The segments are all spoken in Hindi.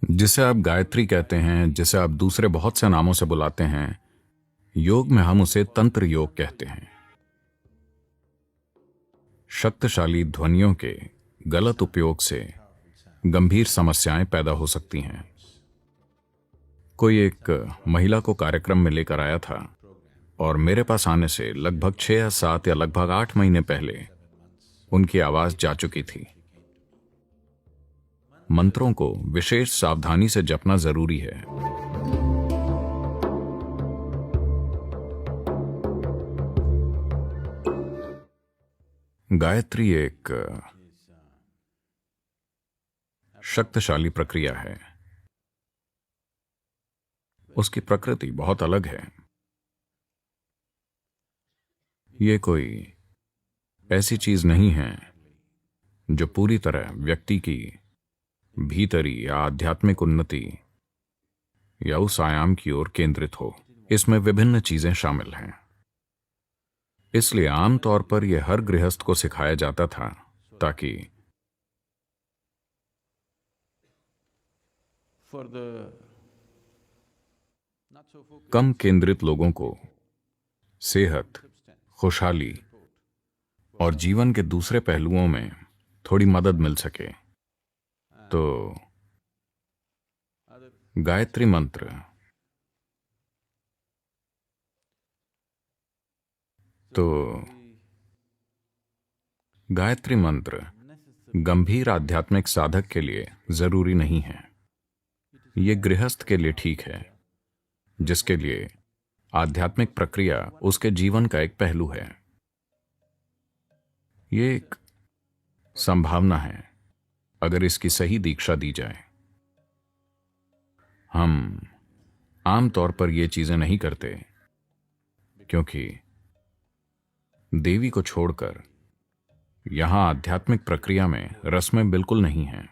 जिसे आप गायत्री कहते हैं, जिसे आप दूसरे बहुत से नामों से बुलाते हैं, योग में हम उसे तंत्र योग कहते हैं। शक्तिशाली ध्वनियों के गलत उपयोग से गंभीर समस्याएं पैदा हो सकती हैं। कोई एक महिला को कार्यक्रम में लेकर आया था और मेरे पास आने से लगभग 6 या 7 या लगभग 8 महीने पहले उनकी आवाज जा चुकी थी। मंत्रों को विशेष सावधानी से जपना जरूरी है। गायत्री एक शक्तिशाली प्रक्रिया है। उसकी प्रकृति बहुत अलग है। ये कोई ऐसी चीज नहीं है जो पूरी तरह व्यक्ति की भीतरी या आध्यात्मिक उन्नति या उस आयाम की ओर केंद्रित हो। इसमें विभिन्न चीजें शामिल हैं। इसलिए आमतौर पर यह हर गृहस्थ को सिखाया जाता था ताकि कम केंद्रित लोगों को सेहत, खुशहाली और जीवन के दूसरे पहलुओं में थोड़ी मदद मिल सके। तो गायत्री मंत्र गायत्री मंत्र गंभीर आध्यात्मिक साधक के लिए जरूरी नहीं है। यह गृहस्थ के लिए ठीक है, जिसके लिए आध्यात्मिक प्रक्रिया उसके जीवन का एक पहलू है। यह एक संभावना है अगर इसकी सही दीक्षा दी जाए। हम आमतौर पर यह चीजें नहीं करते क्योंकि देवी को छोड़कर यहां आध्यात्मिक प्रक्रिया में रस्में बिल्कुल नहीं हैं।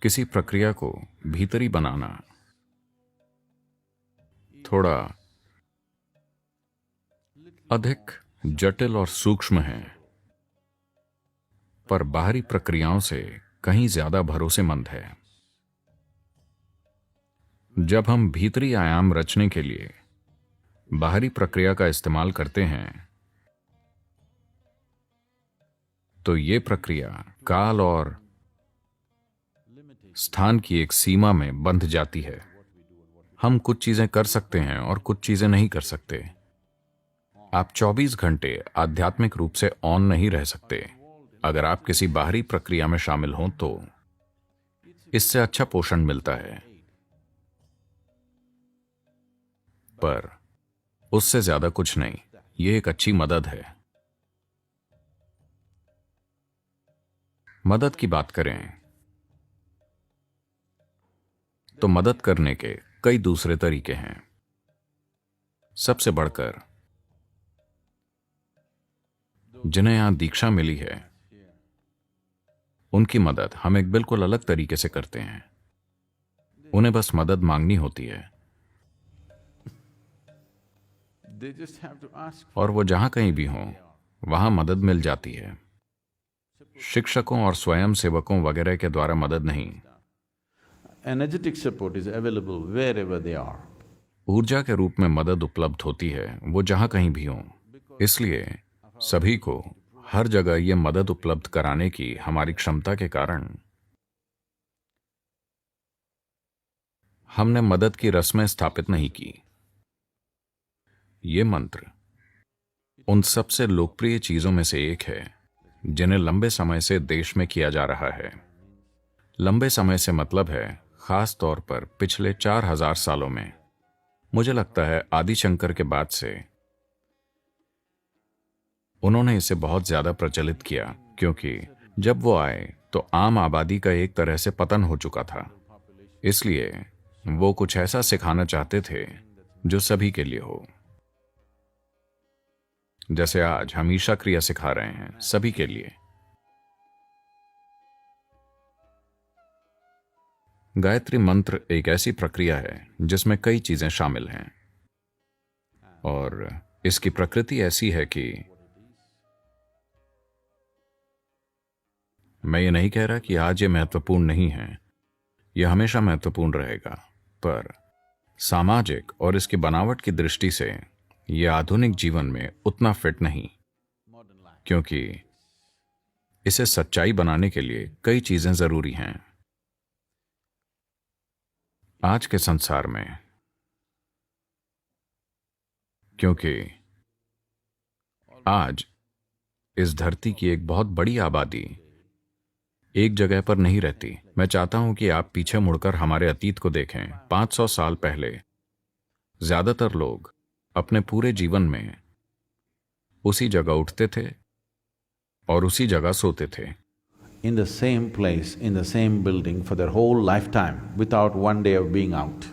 किसी प्रक्रिया को भीतरी बनाना थोड़ा अधिक जटिल और सूक्ष्म है, पर बाहरी प्रक्रियाओं से कहीं ज्यादा भरोसेमंद है। जब हम भीतरी आयाम रचने के लिए बाहरी प्रक्रिया का इस्तेमाल करते हैं तो यह प्रक्रिया काल और स्थान की एक सीमा में बंध जाती है। हम कुछ चीजें कर सकते हैं और कुछ चीजें नहीं कर सकते। आप 24 घंटे आध्यात्मिक रूप से ऑन नहीं रह सकते। अगर आप किसी बाहरी प्रक्रिया में शामिल हों तो इससे अच्छा पोषण मिलता है, पर उससे ज्यादा कुछ नहीं। यह एक अच्छी मदद है। मदद की बात करें तो मदद करने के कई दूसरे तरीके हैं। सबसे बढ़कर जिन्हें यहां दीक्षा मिली है उनकी मदद हम एक बिल्कुल अलग तरीके से करते हैं। उन्हें बस मदद मांगनी होती है और वो जहां कहीं भी हों वहां मदद मिल जाती है। शिक्षकों और स्वयं सेवकों वगैरह के द्वारा मदद नहीं। Energetic support is available wherever they are. ऊर्जा के रूप में मदद उपलब्ध होती है, वो जहां कहीं भी हों। इसलिए सभी को हर जगह ये मदद उपलब्ध कराने की हमारी क्षमता के कारण हमने मदद की रस्में स्थापित नहीं की। ये मंत्र उन सबसे लोकप्रिय चीजों में से एक है जिन्हें लंबे समय से देश में किया जा रहा है। लंबे समय से मतलब है खास तौर पर पिछले 4000 सालों में। मुझे लगता है आदि शंकर के बाद से उन्होंने इसे बहुत ज्यादा प्रचलित किया, क्योंकि जब वो आए तो आम आबादी का एक तरह से पतन हो चुका था। इसलिए वो कुछ ऐसा सिखाना चाहते थे जो सभी के लिए हो। जैसे आज हम ईशा क्रिया सिखा रहे हैं सभी के लिए। गायत्री मंत्र एक ऐसी प्रक्रिया है जिसमें कई चीजें शामिल हैं और इसकी प्रकृति ऐसी है कि मैं ये नहीं कह रहा कि आज ये महत्वपूर्ण नहीं है, यह हमेशा महत्वपूर्ण रहेगा, पर सामाजिक और इसकी बनावट की दृष्टि से यह आधुनिक जीवन में उतना फिट नहीं, क्योंकि इसे सच्चाई बनाने के लिए कई चीजें जरूरी हैं। आज के संसार में, क्योंकि आज इस धरती की एक बहुत बड़ी आबादी एक जगह पर नहीं रहती। मैं चाहता हूं कि आप पीछे मुड़कर हमारे अतीत को देखें। 500 साल पहले ज्यादातर लोग अपने पूरे जीवन में उसी जगह उठते थे और उसी जगह सोते थे। In the same place, in the same building for their whole lifetime without one day of being out.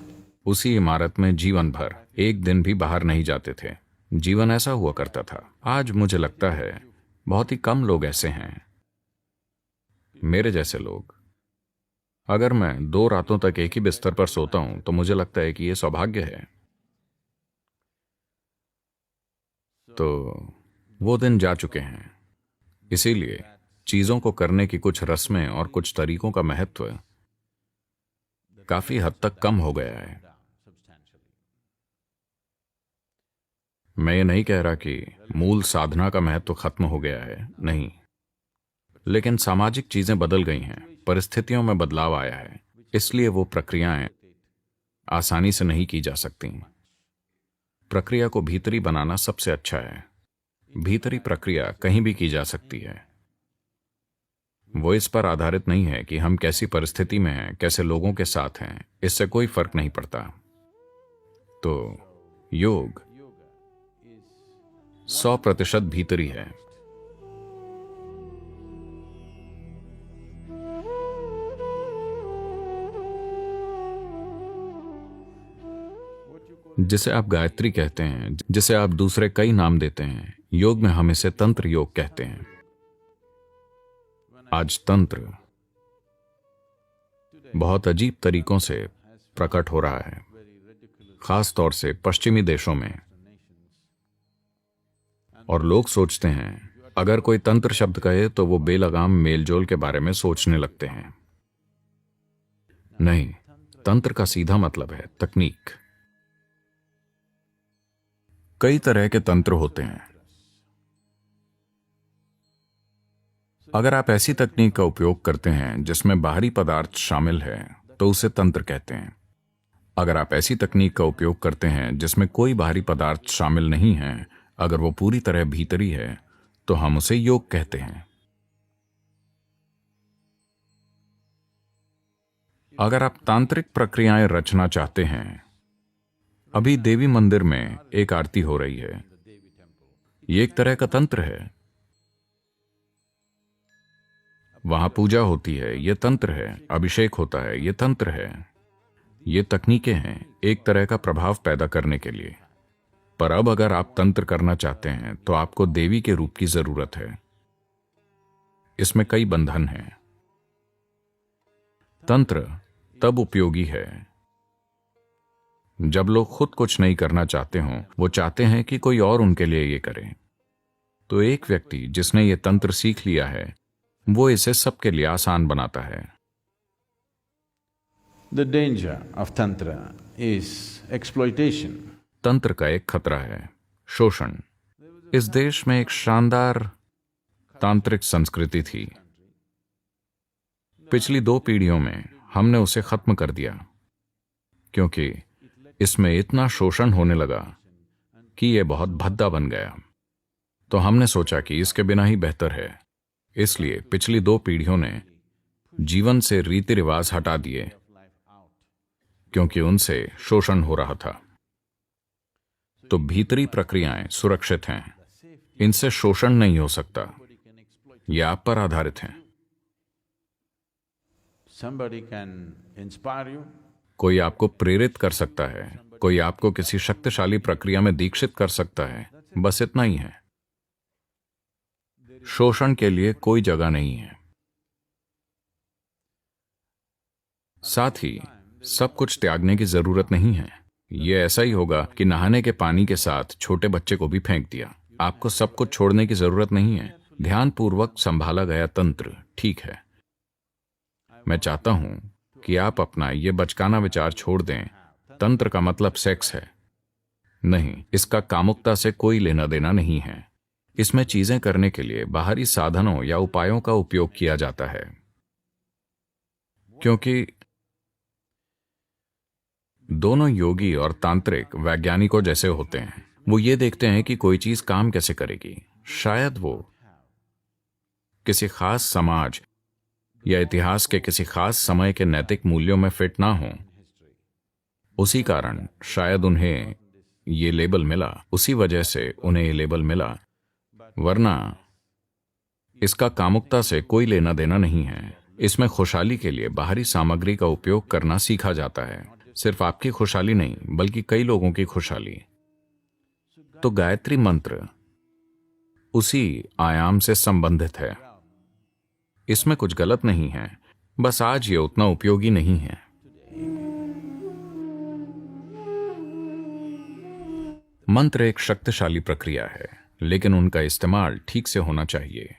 उसी इमारत में जीवन भर एक दिन भी बाहर नहीं जाते थे। जीवन ऐसा हुआ करता था। आज मुझे लगता है बहुत ही कम लोग ऐसे हैं, मेरे जैसे लोग। अगर मैं 2 रातों तक एक ही बिस्तर पर सोता हूं तो मुझे लगता है कि यह सौभाग्य है। तो वो दिन जा चुके हैं। इसीलिए चीजों को करने की कुछ रस्में और कुछ तरीकों का महत्व काफी हद तक कम हो गया है। मैं ये नहीं कह रहा कि मूल साधना का महत्व खत्म हो गया है, नहीं, लेकिन सामाजिक चीजें बदल गई हैं, परिस्थितियों में बदलाव आया है, इसलिए वो प्रक्रियाएं आसानी से नहीं की जा सकती। प्रक्रिया को भीतरी बनाना सबसे अच्छा है। भीतरी प्रक्रिया कहीं भी की जा सकती है। वो इस पर आधारित नहीं है कि हम कैसी परिस्थिति में हैं, कैसे लोगों के साथ हैं, इससे कोई फर्क नहीं पड़ता। तो योग 100% भीतरी है। जिसे आप गायत्री कहते हैं, जिसे आप दूसरे कई नाम देते हैं, योग में हम इसे तंत्र योग कहते हैं। आज तंत्र बहुत अजीब तरीकों से प्रकट हो रहा है, खास तौर से पश्चिमी देशों में। और लोग सोचते हैं अगर कोई तंत्र शब्द कहे तो वो बेलगाम मेलजोल के बारे में सोचने लगते हैं। नहीं, तंत्र का सीधा मतलब है तकनीक। कई तरह के तंत्र होते हैं। अगर आप ऐसी तकनीक का उपयोग करते हैं जिसमें बाहरी पदार्थ शामिल है तो उसे तंत्र कहते हैं। अगर आप ऐसी तकनीक का उपयोग करते हैं जिसमें कोई बाहरी पदार्थ शामिल नहीं है, अगर वो पूरी तरह भीतरी है, तो हम उसे योग कहते हैं। अगर आप तांत्रिक प्रक्रियाएं रचना चाहते हैं, अभी देवी मंदिर में एक आरती हो रही है, ये एक तरह का तंत्र है। वहां पूजा होती है, यह तंत्र है। अभिषेक होता है, यह तंत्र है। ये तकनीकें हैं एक तरह का प्रभाव पैदा करने के लिए। पर अब अगर आप तंत्र करना चाहते हैं तो आपको देवी के रूप की जरूरत है। इसमें कई बंधन हैं। तंत्र तब उपयोगी है जब लोग खुद कुछ नहीं करना चाहते हों, वो चाहते हैं कि कोई और उनके लिए ये करे। तो एक व्यक्ति जिसने ये तंत्र सीख लिया है, वो इसे सबके लिए आसान बनाता है। The danger of Tantra is exploitation. तंत्र का एक खतरा है शोषण। इस देश में एक शानदार तांत्रिक संस्कृति थी। पिछली 2 पीढ़ियों में हमने उसे खत्म कर दिया, क्योंकि इसमें इतना शोषण होने लगा कि यह बहुत भद्दा बन गया। तो हमने सोचा कि इसके बिना ही बेहतर है। इसलिए पिछली 2 पीढ़ियों ने जीवन से रीति रिवाज हटा दिए, क्योंकि उनसे शोषण हो रहा था। तो भीतरी प्रक्रियाएं सुरक्षित हैं, इनसे शोषण नहीं हो सकता। ये आप पर आधारित हैं। Somebody can inspire you. कोई आपको प्रेरित कर सकता है, कोई आपको किसी शक्तिशाली प्रक्रिया में दीक्षित कर सकता है, बस इतना ही है। शोषण के लिए कोई जगह नहीं है। साथ ही सब कुछ त्यागने की जरूरत नहीं है। यह ऐसा ही होगा कि नहाने के पानी के साथ छोटे बच्चे को भी फेंक दिया। आपको सब कुछ छोड़ने की जरूरत नहीं है। ध्यानपूर्वक संभाला गया तंत्र ठीक है। मैं चाहता हूं कि आप अपना ये बचकाना विचार छोड़ दें, तंत्र का मतलब सेक्स है। नहीं, इसका कामुकता से कोई लेना देना नहीं है। इसमें चीजें करने के लिए बाहरी साधनों या उपायों का उपयोग किया जाता है, क्योंकि दोनों योगी और तांत्रिक वैज्ञानिकों जैसे होते हैं। वो ये देखते हैं कि कोई चीज काम कैसे करेगी। शायद वो किसी खास समाज या इतिहास के किसी खास समय के नैतिक मूल्यों में फिट ना हो। उसी कारण शायद उन्हें ये लेबल मिला, उसी वजह से उन्हें ये लेबल मिला, वरना इसका कामुकता से कोई लेना देना नहीं है। इसमें खुशहाली के लिए बाहरी सामग्री का उपयोग करना सीखा जाता है, सिर्फ आपकी खुशहाली नहीं बल्कि कई लोगों की खुशहाली। तो गायत्री मंत्र उसी आयाम से संबंधित है। इसमें कुछ गलत नहीं है, बस आज ये उतना उपयोगी नहीं है। मंत्र एक शक्तिशाली प्रक्रिया है, लेकिन उनका इस्तेमाल ठीक से होना चाहिए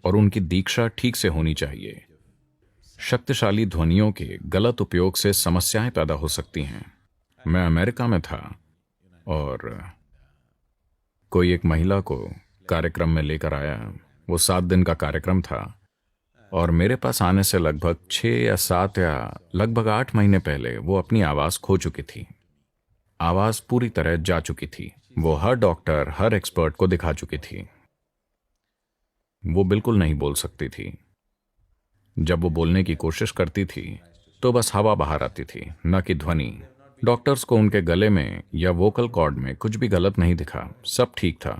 और उनकी दीक्षा ठीक से होनी चाहिए। शक्तिशाली ध्वनियों के गलत उपयोग से समस्याएं पैदा हो सकती हैं। मैं अमेरिका में था और कोई एक महिला को कार्यक्रम में लेकर आया। वो 7 दिन का कार्यक्रम था और मेरे पास आने से लगभग 6 या 7 या लगभग 8 महीने पहले वो अपनी आवाज खो चुकी थी। आवाज पूरी तरह जा चुकी थी। वो हर डॉक्टर, हर एक्सपर्ट को दिखा चुकी थी। वो बिल्कुल नहीं बोल सकती थी। जब वो बोलने की कोशिश करती थी तो बस हवा बाहर आती थी, न कि ध्वनि। डॉक्टर्स को उनके गले में या वोकल कॉर्ड में कुछ भी गलत नहीं दिखा, सब ठीक था,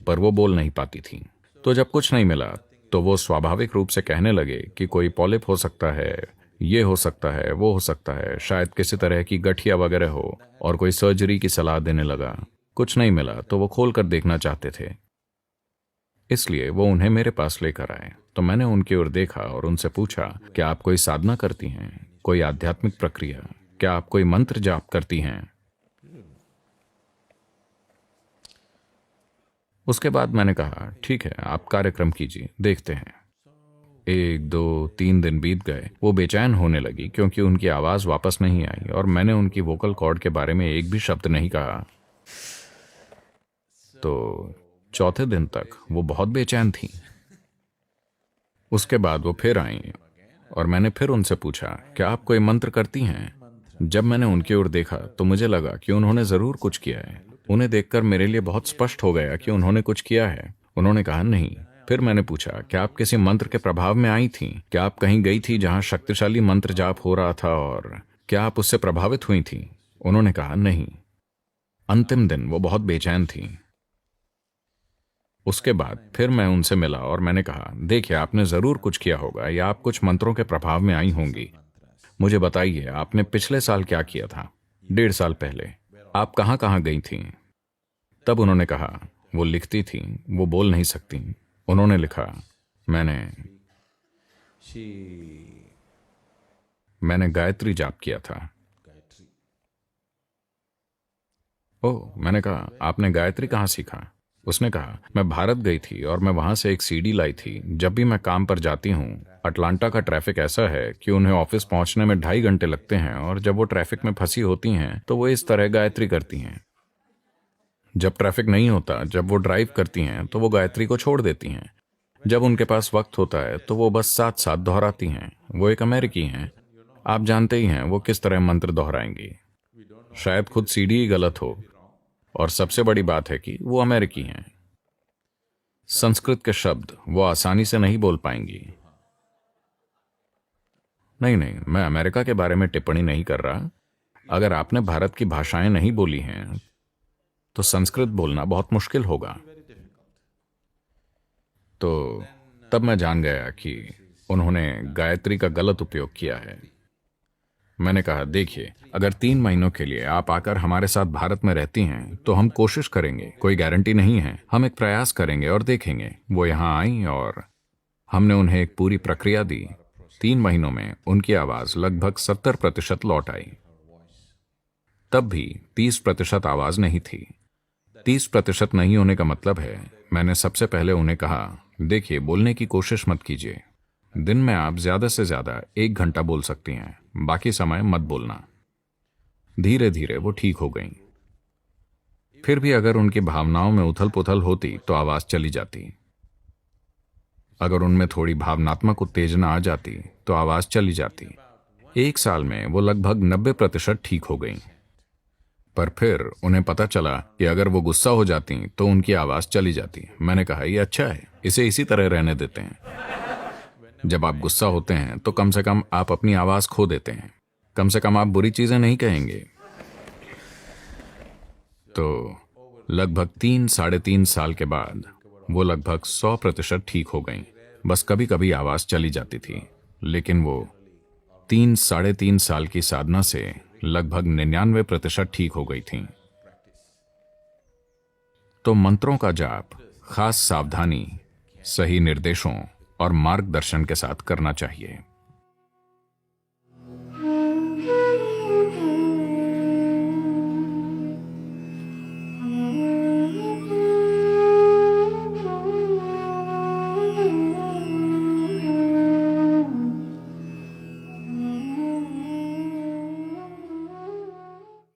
पर वो बोल नहीं पाती थी। तो जब कुछ नहीं मिला तो वो स्वाभाविक रूप से कहने लगे कि कोई पॉलिप हो सकता है, ये हो सकता है, वो हो सकता है, शायद किसी तरह की गठिया वगैरह हो, और कोई सर्जरी की सलाह देने लगा। कुछ नहीं मिला तो वो खोल कर देखना चाहते थे, इसलिए वो उन्हें मेरे पास लेकर आए। तो मैंने उनकी ओर देखा और उनसे पूछा, क्या आप कोई साधना करती हैं, कोई आध्यात्मिक प्रक्रिया, क्या आप कोई मंत्र जाप करती हैं? उसके बाद मैंने कहा, ठीक है, आप कार्यक्रम कीजिए, देखते हैं। 1, 2, 3 दिन बीत गए। वो बेचैन होने लगी क्योंकि उनकी आवाज वापस नहीं आई और मैंने उनकी वोकल कॉर्ड के बारे में एक भी शब्द नहीं कहा। तो चौथे दिन तक वो बहुत बेचैन थी। उसके बाद वो फिर आई और मैंने फिर उनसे पूछा, क्या आप कोई मंत्र करती हैं? जब मैंने उनकी ओर देखा तो मुझे लगा कि उन्होंने जरूर कुछ किया है। उन्हें देखकर मेरे लिए बहुत स्पष्ट हो गया कि उन्होंने कुछ किया है। उन्होंने कहा, नहीं। फिर मैंने पूछा, क्या आप किसी मंत्र के प्रभाव में आई थीं? क्या आप कहीं गई थी जहां शक्तिशाली मंत्र जाप हो रहा था और क्या आप उससे प्रभावित हुई थी? उन्होंने कहा, नहीं। अंतिम दिन वो बहुत बेचैन थी। उसके बाद फिर मैं उनसे मिला और मैंने कहा, देखिए, आपने जरूर कुछ किया होगा या आप कुछ मंत्रों के प्रभाव में आई होंगी। मुझे बताइए, आपने पिछले साल क्या किया था? 1.5 साल पहले आप कहां कहां गई थीं? तब उन्होंने कहा, वो लिखती थी, वो बोल नहीं सकती। उन्होंने लिखा, मैंने गायत्री जाप किया था। ओह, मैंने कहा, आपने गायत्री कहाँ सीखा? उसने कहा, मैं भारत गई थी और मैं वहां से एक सीडी लाई थी। जब भी मैं काम पर जाती हूँ, अटलांटा का ट्रैफिक ऐसा है कि उन्हें ऑफिस पहुंचने में 2.5 घंटे लगते हैं और जब वो ट्रैफिक में फंसी होती हैं तो वो इस तरह गायत्री करती हैं। जब ट्रैफिक नहीं होता, जब वो ड्राइव करती हैं तो वो गायत्री को छोड़ देती हैं। जब उनके पास वक्त होता है तो वो बस साथ साथ दोहराती हैं। वो एक अमेरिकी हैं, आप जानते ही हैं वो किस तरह मंत्र दोहराएंगी। शायद खुद सीडी ही गलत हो, और सबसे बड़ी बात है कि वो अमेरिकी हैं। संस्कृत के शब्द वो आसानी से नहीं बोल पाएंगी। नहीं, मैं अमेरिका के बारे में टिप्पणी नहीं कर रहा। अगर आपने भारत की भाषाएं नहीं बोली हैं तो संस्कृत बोलना बहुत मुश्किल होगा। तो तब मैं जान गया कि उन्होंने गायत्री का गलत उपयोग किया है। मैंने कहा, देखिए, अगर 3 महीनों के लिए आप आकर हमारे साथ भारत में रहती हैं तो हम कोशिश करेंगे, कोई गारंटी नहीं है, हम एक प्रयास करेंगे और देखेंगे। वो यहाँ आई और हमने उन्हें एक पूरी प्रक्रिया दी। 3 महीनों में उनकी आवाज लगभग 70% लौट आई। तब भी 30% आवाज नहीं थी। 30% नहीं होने का मतलब है, मैंने सबसे पहले उन्हें कहा, देखिए, बोलने की कोशिश मत कीजिए। दिन में आप ज्यादा से ज्यादा 1 घंटा बोल सकती हैं, बाकी समय मत बोलना। धीरे धीरे वो ठीक हो गईं। फिर भी अगर उनकी भावनाओं में उथल पुथल होती तो आवाज चली जाती। अगर उनमें थोड़ी भावनात्मक उत्तेजना आ जाती तो आवाज चली जाती। 1 साल में वो लगभग 90% ठीक हो गईं। पर फिर उन्हें पता चला कि अगर वो गुस्सा हो जाती तो उनकी आवाज चली जाती। मैंने कहा, ये अच्छा है, इसे इसी तरह रहने देते हैं। जब आप गुस्सा होते हैं तो कम से कम आप अपनी आवाज खो देते हैं। कम से कम आप बुरी चीजें नहीं कहेंगे। तो लगभग 3-3.5 साल के बाद वो लगभग 100% ठीक हो गईं। बस कभी कभी आवाज चली जाती थी, लेकिन वो 3-3.5 साल की साधना से लगभग 99% ठीक हो गई थीं। तो मंत्रों का जाप खास सावधानी, सही निर्देशों और मार्गदर्शन के साथ करना चाहिए।